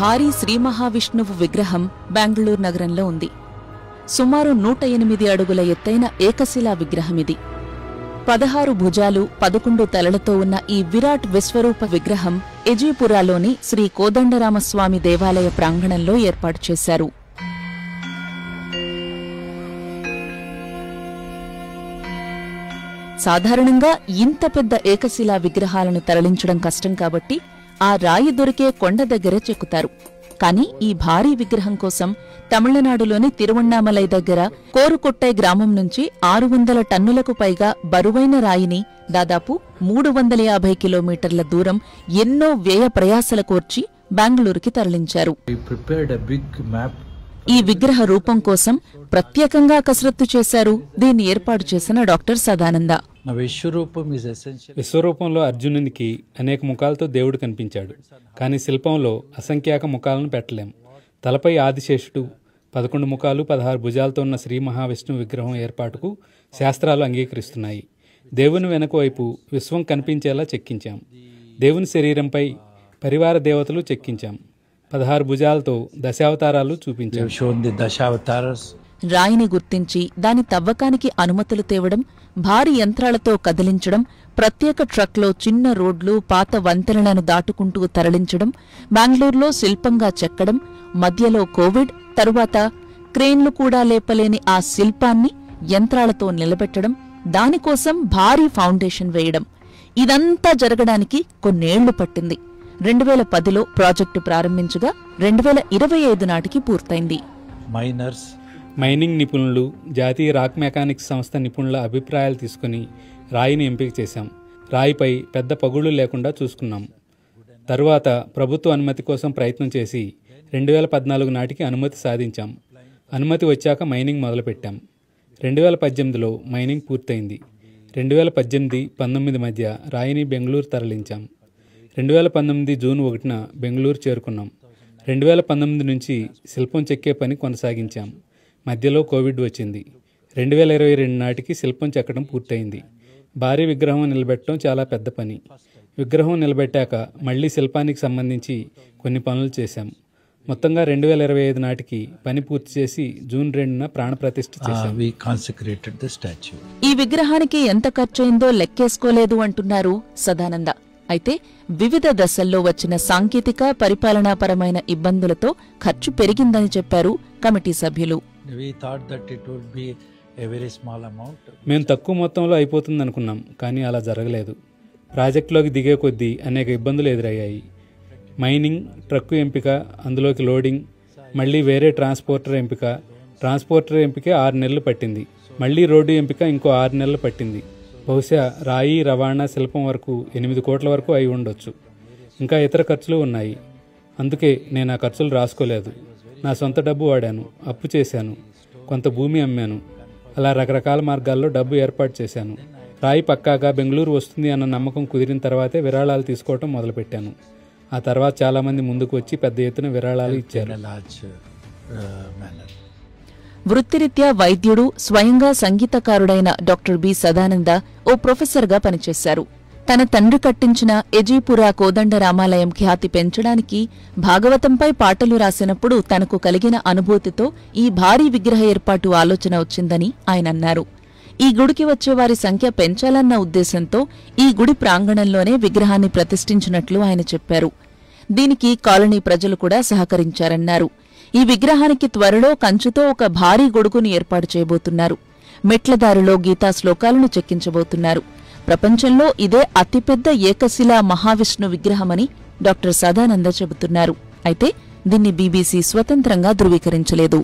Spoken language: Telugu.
భారీ శ్రీ మహావిష్ణువు విగ్రహం బెంగళూరు నగరంలో ఉంది. సుమారు 108 అడుగుల ఎత్తైన ఏకశిలా విగ్రహమిది. 16 భుజాలు 11 తలలతో ఉన్న ఈ విరాట్ విశ్వరూప విగ్రహం ఎజీపురాలోని శ్రీ కోదండరామస్వామి దేవాలయ ప్రాంగణంలో ఏర్పాటు చేశారు. సాధారణంగా ఇంత పెద్ద ఏకశిలా విగ్రహాలను తరలించడం కష్టం కాబట్టి ఆ రాయి దొరికే కొండ దగ్గరే చెక్కుతారు. కాని ఈ భారీ విగ్రహం కోసం తమిళనాడులోని తిరువణ్ణామలై దగ్గర కోరుకొట్టై గ్రామం నుంచి 600 టన్నులకు పైగా బరువైన రాయిని దాదాపు 350 కిలోమీటర్ల దూరం ఎన్నో వ్యయ ప్రయాసల కోర్చి బెంగళూరుకి తరలించారు. ఈ విగ్రహ రూపం కోసం ప్రత్యేకంగా కసరత్తు చేశారు దీన్ని ఏర్పాటు చేసిన డాక్టర్ సదానంద. విశ్వరూపంలో అర్జునునికి అనేక ముఖాలతో దేవుడు కనిపించాడు. కానీ శిల్పంలో అసంఖ్యాక ముఖాలను పెట్టలేం. తలపై ఆదిశేషుడు, 11 ముఖాలు 16 భుజాలతో ఉన్న శ్రీ మహావిష్ణువు విగ్రహం ఏర్పాటుకు శాస్త్రాలు అంగీకరిస్తున్నాయి. దేవుని వెనుక వైపు విశ్వం కనిపించేలా చెక్కించాం. దేవుని శరీరంపై పరివార దేవతలు చెక్కించాం. 16 భుజాలతో దశావతారాలు చూపించాం. రాయిని గుర్తించి దాని తవ్వకానికి అనుమతులు తేవడం, భారీ యంత్రాలతో కదిలించడం, ప్రత్యేక ట్రక్లో చిన్న రోడ్లు, పాత వంతెనలను దాటుకుంటూ తరలించడం, బెంగళూరులో శిల్పంగా చెక్కడం, మధ్యలో కోవిడ్, తరువాత క్రేన్లు కూడా లేపలేని ఆ శిల్పాన్ని యంత్రాలతో నిలబెట్టడం, దానికోసం భారీ ఫౌండేషన్ వేయడం, ఇదంతా జరగడానికి కొన్నేళ్లు పట్టింది. 2010లో ప్రాజెక్టు ప్రారంభించగా 2025 నాటికి పూర్తయింది. మైనింగ్ నిపుణులు, జాతీయ రాక్ మెకానిక్స్ సంస్థ నిపుణుల అభిప్రాయాలు తీసుకుని రాయిని ఎంపిక చేశాం. రాయిపై పెద్ద పగుళ్లు లేకుండా చూసుకున్నాం. తరువాత ప్రభుత్వ అనుమతి కోసం ప్రయత్నం చేసి 2014 నాటికి అనుమతి సాధించాం. అనుమతి వచ్చాక మైనింగ్ మొదలుపెట్టాం. 2018లో మైనింగ్ పూర్తయింది. 2018-19 మధ్య రాయిని బెంగళూరు తరలించాం. 2019 జూన్ 1న బెంగళూరు చేరుకున్నాం. 2019 నుంచి శిల్పం చెక్కే పని కొనసాగించాం. మధ్యలో కోవిడ్ వచ్చింది. 2022 నాటికి శిల్పం చెక్కడం పూర్తయింది. భారీ విగ్రహం నిలబెట్టడం చాలా పెద్ద పని. విగ్రహం నిలబెట్టాక మళ్లీ శిల్పానికి సంబంధించి కొన్ని పనులు చేశాం. మొత్తంగా 2025 నాటికి పని పూర్తి చేసి జూన్ 2న ప్రాణప్రతిష్ఠ చేశాం. ఈ విగ్రహానికి ఎంత ఖర్చయిందో లెక్కేసుకోలేదు అంటున్నారు సదానంద. అయితే వివిధ దశల్లో వచ్చిన సాంకేతిక, పరిపాలనాపరమైన ఇబ్బందులతో ఖర్చు పెరిగిందని చెప్పారు కమిటీ సభ్యులు. మేము తక్కువ మొత్తంలో అయిపోతుందనుకున్నాం, కానీ అలా జరగలేదు. ప్రాజెక్టులోకి దిగే కొద్దీ అనేక ఇబ్బందులు ఎదురయ్యాయి. మైనింగ్, ట్రక్కు ఎంపిక, అందులోకి లోడింగ్, మళ్లీ వేరే ట్రాన్స్పోర్టర్ ఎంపిక. ట్రాన్స్పోర్టర్ ఎంపిక 6 నెలలు పట్టింది. మళ్లీ రోడ్డు ఎంపిక ఇంకో 6 నెలలు పట్టింది. బహుశా రాయి, రవాణా, శిల్పం వరకు 8 కోట్ల వరకు అయి ఉండొచ్చు. ఇంకా ఇతర ఖర్చులు ఉన్నాయి. అందుకే నేను ఆ ఖర్చులు రాసుకోలేదు. నా సొంత డబ్బు వాడాను, అప్పు చేశాను, కొంత భూమి అమ్మాను. అలా రకరకాల మార్గాల్లో డబ్బు ఏర్పాటు చేశాను. రాయి పక్కాగా బెంగళూరు వస్తుంది అన్న నమ్మకం కుదిరిన తర్వాతే విరాళాలు తీసుకోవటం మొదలుపెట్టాను. ఆ తర్వాత చాలామంది ముందుకు వచ్చి పెద్ద ఎత్తున విరాళాలు ఇచ్చారు. వృత్తిరీత్యా వైద్యుడు, స్వయంగా సంగీతకారుడైన డాక్టర్ బి సదానంద ఓ ప్రొఫెసర్గా పనిచేశారు. తన తండ్రి కట్టించిన ఎజీపురా కోదండరామాలయం ఖ్యాతి పెంచడానికి భాగవతంపై పాటలు రాసినప్పుడు తనకు కలిగిన అనుభూతితో ఈ భారీ విగ్రహ ఏర్పాటు ఆలోచన వచ్చిందని ఆయన అన్నారు. ఈ గుడికి వచ్చేవారి సంఖ్య పెంచాలన్న ఉద్దేశంతో ఈ గుడి ప్రాంగణంలోనే విగ్రహాన్ని ప్రతిష్ఠించినట్లు ఆయన చెప్పారు. దీనికి కాలనీ ప్రజలు కూడా సహకరించారన్నారు. ఈ విగ్రహానికి త్వరలో కంచుతో ఒక భారీ గొడుగును ఏర్పాటు చేయబోతున్నారు. మెట్లదారిలో గీతా శ్లోకాలను చెక్కించబోతున్నారు. ప్రపంచంలో ఇదే అతిపెద్ద ఏకశిలా మహావిష్ణు విగ్రహమని డాక్టర్ సదానంద చెబుతున్నారు. అయితే దీన్ని బీబీసీ స్వతంత్రంగా ధృవీకరించలేదు.